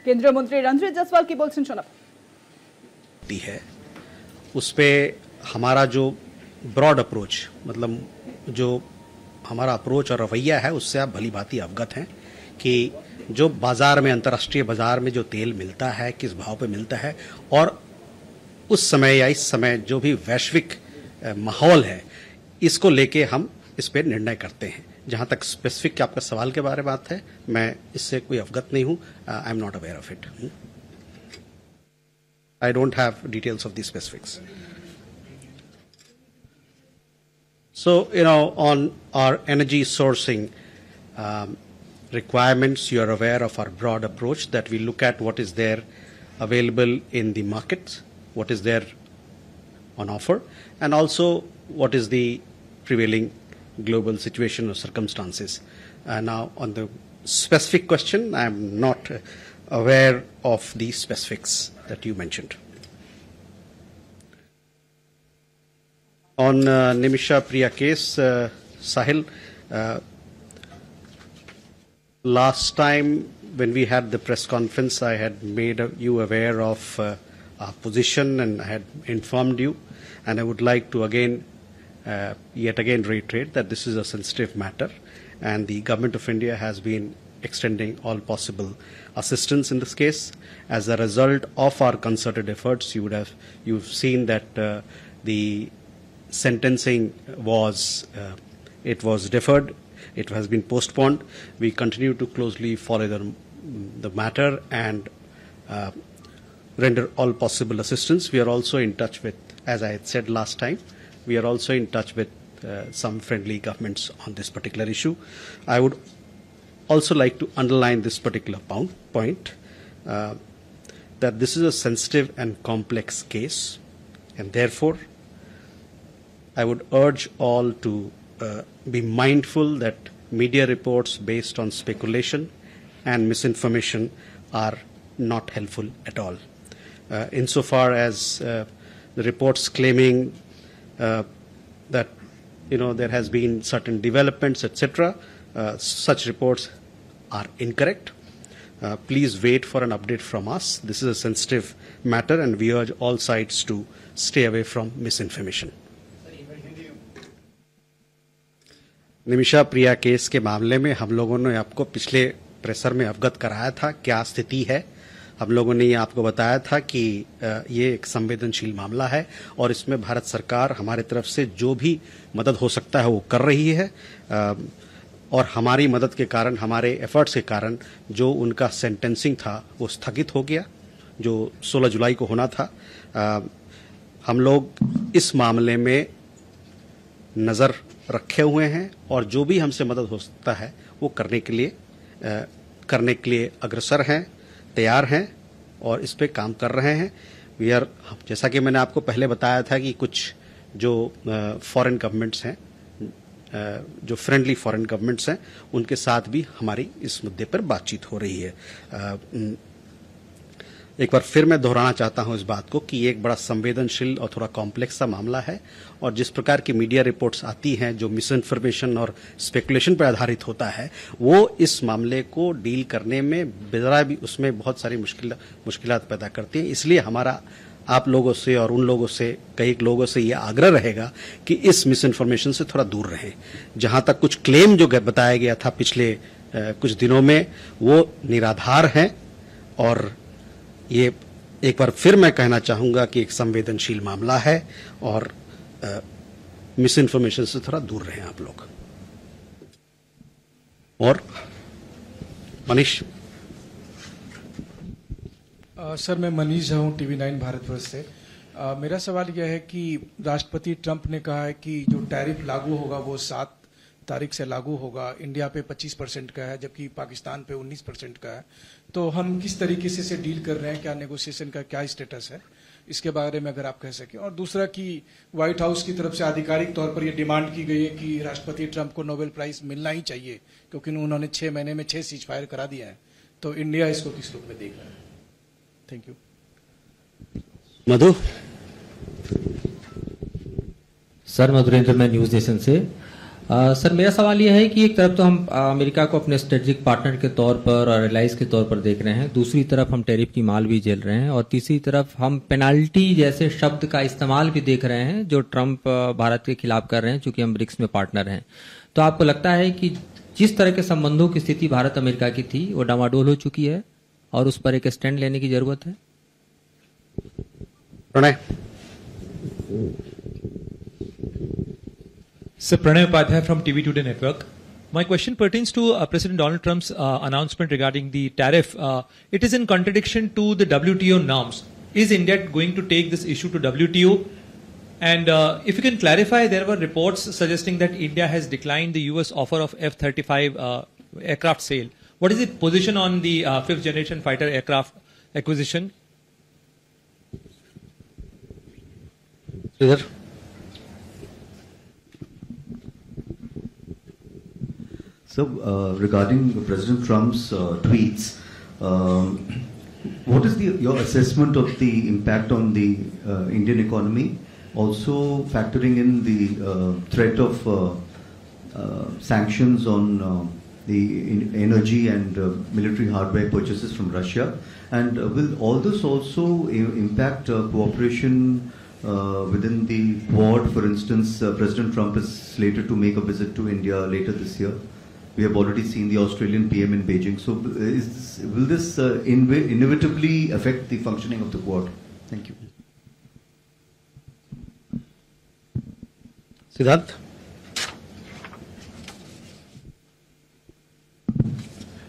केंद्रीय मंत्री रणजीत जायसवाल की बोलছেন शोनाब है उस पे हमारा जो ब्रॉड अप्रोच, मतलब जो हमारा अप्रोच और रवैया है, उससे आप भली भांति अवगत हैं कि जो बाजार में, अंतर्राष्ट्रीय बाजार में जो तेल मिलता है, किस भाव पे मिलता है, और उस समय या इस समय जो भी वैश्विक माहौल है, इसको लेके हम इस पे निर्णय करते हैं। जहां तक स्पेसिफिक आपका सवाल के बारे में बात है, मैं इससे कोई अवगत नहीं हूं। I am not aware of it. I don't have details of the specifics. So, on our energy sourcing requirements, you are aware of our broad approach that we look at what is there available in the markets, what is there on offer, and also what is the prevailing global situation or circumstances. Now, on the specific question, I am not aware of the specifics that you mentioned. On Nimisha Priya case, Sahil, last time when we had the press conference, I had made you aware of our position and I had informed you, and I would like to yet again reiterate that this is a sensitive matter, and the Government of India has been extending all possible assistance in this case. As a result of our concerted efforts, you've seen that the sentencing was deferred. It has been postponed. We continue to closely follow the matter and render all possible assistance. We are also in touch with, as I had said last time, we are also in touch with some friendly governments on this particular issue. I would also like to underline this particular point, that this is a sensitive and complex case, and therefore I would urge all to be mindful that media reports based on speculation and misinformation are not helpful at all. Insofar as the reports claiming that there has been certain developments, etc., such reports are incorrect. Please wait for an update from us. This is a sensitive matter, and we urge all sides to stay away from misinformation. Nimisha Priya case के मामले में हम लोगों ने आपको पिछले pressure में अवगत कराया था क्या स्थिति है। हम लोगों ने ये आपको बताया था कि ये एक संवेदनशील मामला है और इसमें भारत सरकार हमारे तरफ से जो भी मदद हो सकता है वो कर रही है, और हमारी मदद के कारण, हमारे एफर्ट्स के कारण जो उनका सेंटेंसिंग था वो स्थगित हो गया, जो 16 जुलाई को होना था। हम लोग इस मामले में नज़र रखे हुए हैं और जो भी हमसे मदद हो सकता है वो करने के लिए अग्रसर हैं, तैयार हैं और इस पे काम कर रहे हैं। जैसा कि मैंने आपको पहले बताया था कि कुछ जो फॉरेन गवर्नमेंट्स हैं, जो फ्रेंडली फॉरेन गवर्नमेंट्स हैं, उनके साथ भी हमारी इस मुद्दे पर बातचीत हो रही है। एक बार फिर मैं दोहराना चाहता हूं इस बात को कि ये एक बड़ा संवेदनशील और थोड़ा कॉम्प्लेक्स सा मामला है, और जिस प्रकार की मीडिया रिपोर्ट्स आती हैं जो मिस इन्फॉर्मेशन और स्पेकुलेशन पर आधारित होता है, वो इस मामले को डील करने में बेजरा भी उसमें बहुत सारी मुश्किलात पैदा करती हैं। इसलिए हमारा आप लोगों से और उन लोगों से, कई लोगों से ये आग्रह रहेगा कि इस मिस इन्फॉर्मेशन से थोड़ा दूर रहें। जहां तक कुछ क्लेम जो बताया गया था पिछले कुछ दिनों में, वो निराधार हैं, और ये एक बार फिर मैं कहना चाहूंगा कि एक संवेदनशील मामला है और मिस इन्फॉर्मेशन से थोड़ा दूर रहें आप लोग। और मनीष। सर, मैं मनीष हूं, TV9 भारतवर्ष से। मेरा सवाल यह है कि राष्ट्रपति ट्रंप ने कहा है कि जो टैरिफ लागू होगा वो 7 तारीख से लागू होगा। इंडिया पे 25% का है, जबकि पाकिस्तान पे 19% का है। तो हम किस तरीके से डील कर रहे हैं, क्या नेगोशिएशन का क्या स्टेटस है, इसके बारे में अगर आप कह सकें। और दूसरा कि व्हाइट हाउस की तरफ से आधिकारिक तौर पर यह डिमांड की गई है कि राष्ट्रपति ट्रंप को नोबेल प्राइज मिलना ही चाहिए, क्योंकि उन्होंने 6 महीने में 6 सीज फायर करा दिया है। तो इंडिया इसको किस रूप में देख रहा है? Thank you. Madhu. Sir, Madhurendra, मैं न्यूज नेशन से। सर मेरा सवाल यह है कि एक तरफ तो हम अमेरिका को अपने स्ट्रेटेजिक पार्टनर के तौर पर और एलाइज के तौर पर देख रहे हैं, दूसरी तरफ हम टैरिफ की माल भी झेल रहे हैं, और तीसरी तरफ हम पेनाल्टी जैसे शब्द का इस्तेमाल भी देख रहे हैं जो ट्रंप भारत के खिलाफ कर रहे हैं, चूंकि हम ब्रिक्स में पार्टनर हैं। तो आपको लगता है कि जिस तरह के संबंधों की स्थिति भारत अमेरिका की थी वो डामाडोल हो चुकी है और उस पर एक स्टैंड लेने की जरूरत है? Pranay. Sir, Pranay Upadhyay from TV Today Network. My question pertains to President Donald Trump's announcement regarding the tariff. It is in contradiction to the WTO norms. Is India going to take this issue to WTO? And if you can clarify, there were reports suggesting that India has declined the US offer of F-35 aircraft sale. What is the position on the fifth generation fighter aircraft acquisition? Sridhar. So, regarding President Trump's tweets, what is your assessment of the impact on the Indian economy? Also factoring in the threat of sanctions on the energy and military hardware purchases from Russia, and will all this also impact cooperation within the Quad? For instance, President Trump is slated to make a visit to India later this year. We have already seen the Australian PM in Beijing. So, will this inevitably affect the functioning of the Quad? Thank you. Siddharth.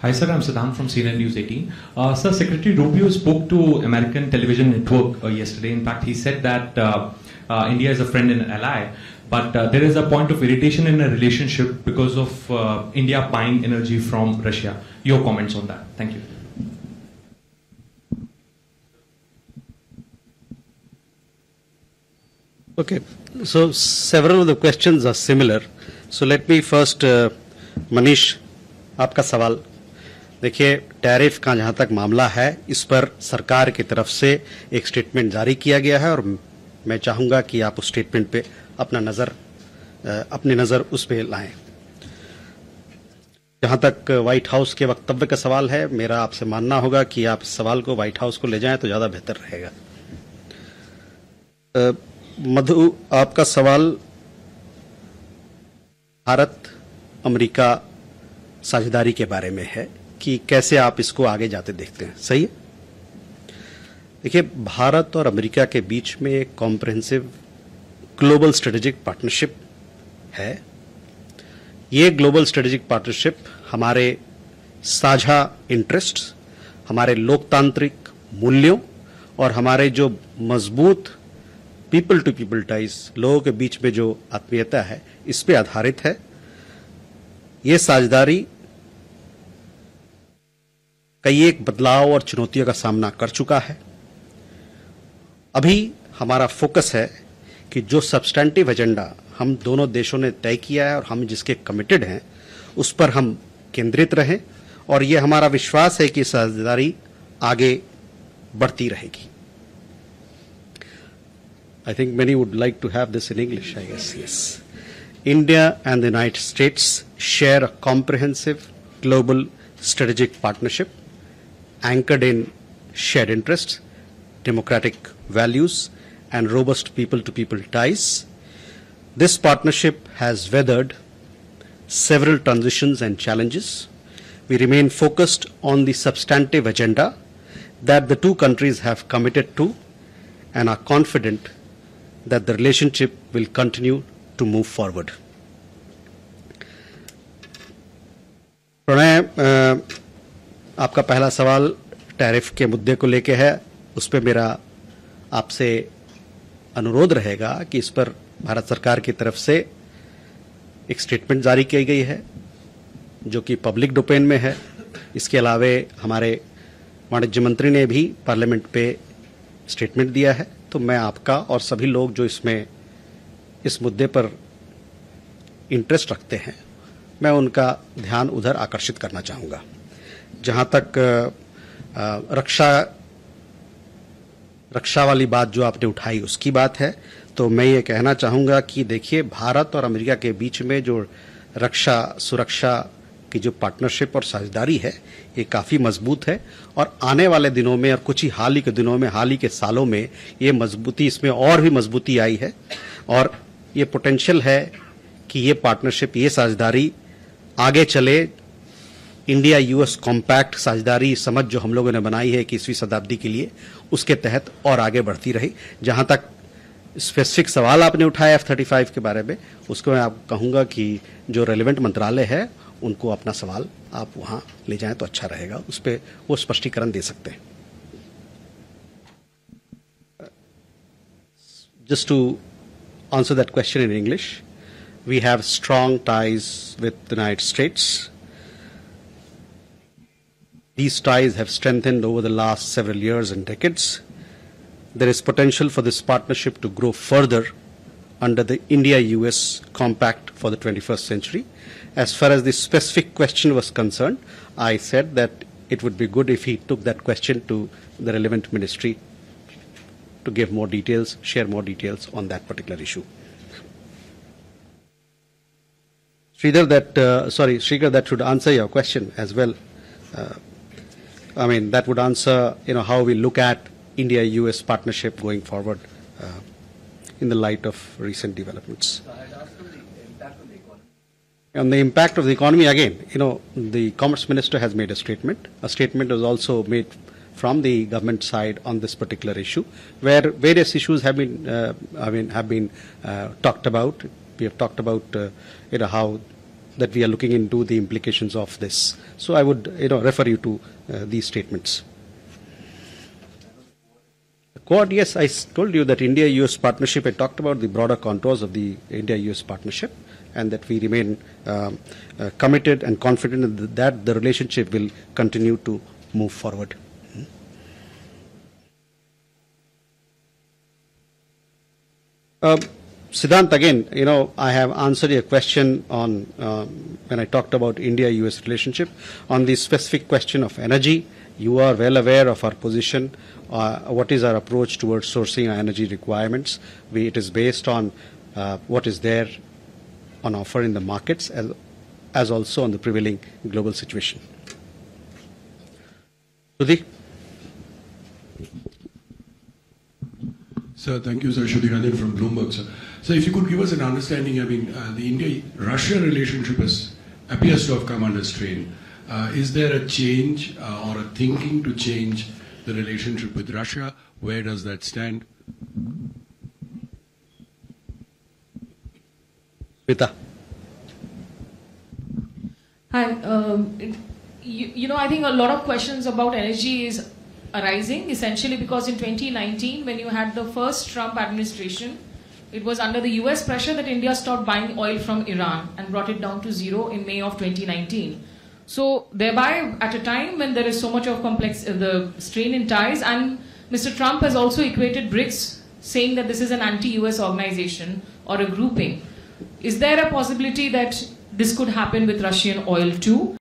Hi sir, I'm Siddhant from CNN News 18. Sir, Secretary Rubio spoke to American television network yesterday. In fact, he said that India is a friend and ally, but there is a point of irritation in a relationship because of India buying energy from Russia. Your comments on that? Thank you. Okay, so several of the questions are similar. So let me first, Manish, आपका सवाल देखिए, tariff का जहां तक मामला है इस पर सरकार की तरफ से एक स्टेटमेंट जारी किया गया है और मैं चाहूंगा कि आप उस स्टेटमेंट पे अपनी नजर उस पे लाएं। जहां तक व्हाइट हाउस के वक्तव्य का सवाल है, मेरा आपसे मानना होगा कि आप इस सवाल को व्हाइट हाउस को ले जाएं तो ज्यादा बेहतर रहेगा। मधु, आपका सवाल भारत अमेरिका साझेदारी के बारे में है कि कैसे आप इसको आगे जाते देखते हैं, सही है? देखिए, भारत और अमेरिका के बीच में एक कॉम्प्रिहेंसिव ग्लोबल स्ट्रेटेजिक पार्टनरशिप है। ये ग्लोबल स्ट्रेटेजिक पार्टनरशिप हमारे साझा इंटरेस्ट्स, हमारे लोकतांत्रिक मूल्यों और हमारे जो मजबूत पीपल टू पीपल टाइज, लोगों के बीच में जो आत्मीयता है, इस पे आधारित है। ये साझेदारी कई एक बदलाव और चुनौतियों का सामना कर चुका है। अभी हमारा फोकस है कि जो सब्सटेंटिव एजेंडा हम दोनों देशों ने तय किया है और हम जिसके कमिटेड हैं, उस पर हम केंद्रित रहें और ये हमारा विश्वास है कि साझेदारी आगे बढ़ती रहेगी। I think many would like to have this in English, I guess. Yes. India and the United States share a comprehensive global strategic partnership anchored in shared interests, democratic values, and robust people-to-people ties. This partnership has weathered several transitions and challenges. We remain focused on the substantive agenda that the two countries have committed to and are confident that the relationship will continue to move forward. Pranay, आपका पहला सवाल tariff के मुद्दे को लेके है। उस पर मेरा आपसे अनुरोध रहेगा कि इस पर भारत सरकार की तरफ से एक स्टेटमेंट जारी की गई है जो कि पब्लिक डोमेन में है। इसके अलावे हमारे वाणिज्य मंत्री ने भी पार्लियामेंट पे स्टेटमेंट दिया है। तो मैं आपका और सभी लोग जो इस मुद्दे पर इंटरेस्ट रखते हैं, मैं उनका ध्यान उधर आकर्षित करना चाहूँगा। जहाँ तक रक्षा वाली बात जो आपने उठाई उसकी बात है, तो मैं ये कहना चाहूँगा कि देखिए, भारत और अमेरिका के बीच में जो रक्षा सुरक्षा की जो पार्टनरशिप और साझेदारी है, ये काफ़ी मजबूत है और आने वाले दिनों में और कुछ ही हाल ही के दिनों में, हाल ही के सालों में ये मजबूती, इसमें और भी मजबूती आई है और ये पोटेंशियल है कि ये पार्टनरशिप, ये साझेदारी आगे चले। इंडिया यूएस कॉम्पैक्ट साझेदारी समझ जो हम लोगों ने बनाई है 21वीं शताब्दी के लिए, उसके तहत और आगे बढ़ती रही। जहां तक स्पेसिफिक सवाल आपने उठाया F-35 के बारे में, उसको मैं आपको कहूंगा कि जो रेलेवेंट मंत्रालय है उनको अपना सवाल आप वहां ले जाएं तो अच्छा रहेगा, उस पर वो स्पष्टीकरण दे सकते हैं। Just to answer that question in English, we have strong ties with the United States. These ties have strengthened over the last several years and decades. There is potential for this partnership to grow further under the India-US Compact for the 21st century. As far as the specific question was concerned, I said that it would be good if he took that question to the relevant ministry to give more details, share more details on that particular issue. Sridhar, that should answer your question as well. That would answer, how we look at India-US partnership going forward in the light of recent developments. On the impact of the economy, again, the Commerce Minister has made a statement. A statement was also made from the government side on this particular issue, where various issues have been talked about. We have talked about, how that we are looking into the implications of this. So I would, refer you to these statements. The Quad, yes, I told you that India-US partnership, I talked about the broader contours of the India-US partnership, and that we remain committed and confident that the relationship will continue to move forward. Siddhant, again, I have answered your question on when I talked about India-US relationship. On the specific question of energy, you are well aware of our position. What is our approach towards sourcing our energy requirements? It is based on what is there on offer in the markets as also on the prevailing global situation. Sudhi? Sir, thank you, sir. Shruti Ranjan from Bloomberg, sir. So if you could give us an understanding, the India-Russia relationship appears to have come under strain. Is there a change or a thinking to change the relationship with Russia? Where does that stand? Vita. Hi. I think a lot of questions about energy is arising essentially because in 2019, when you had the first Trump administration, it was under the US pressure that India stopped buying oil from Iran and brought it down to zero in May of 2019. So thereby, at a time when there is so much of the strain in ties, and Mr. Trump has also equated BRICS, saying that this is an anti-US organization or a grouping. Is there a possibility that this could happen with Russian oil too?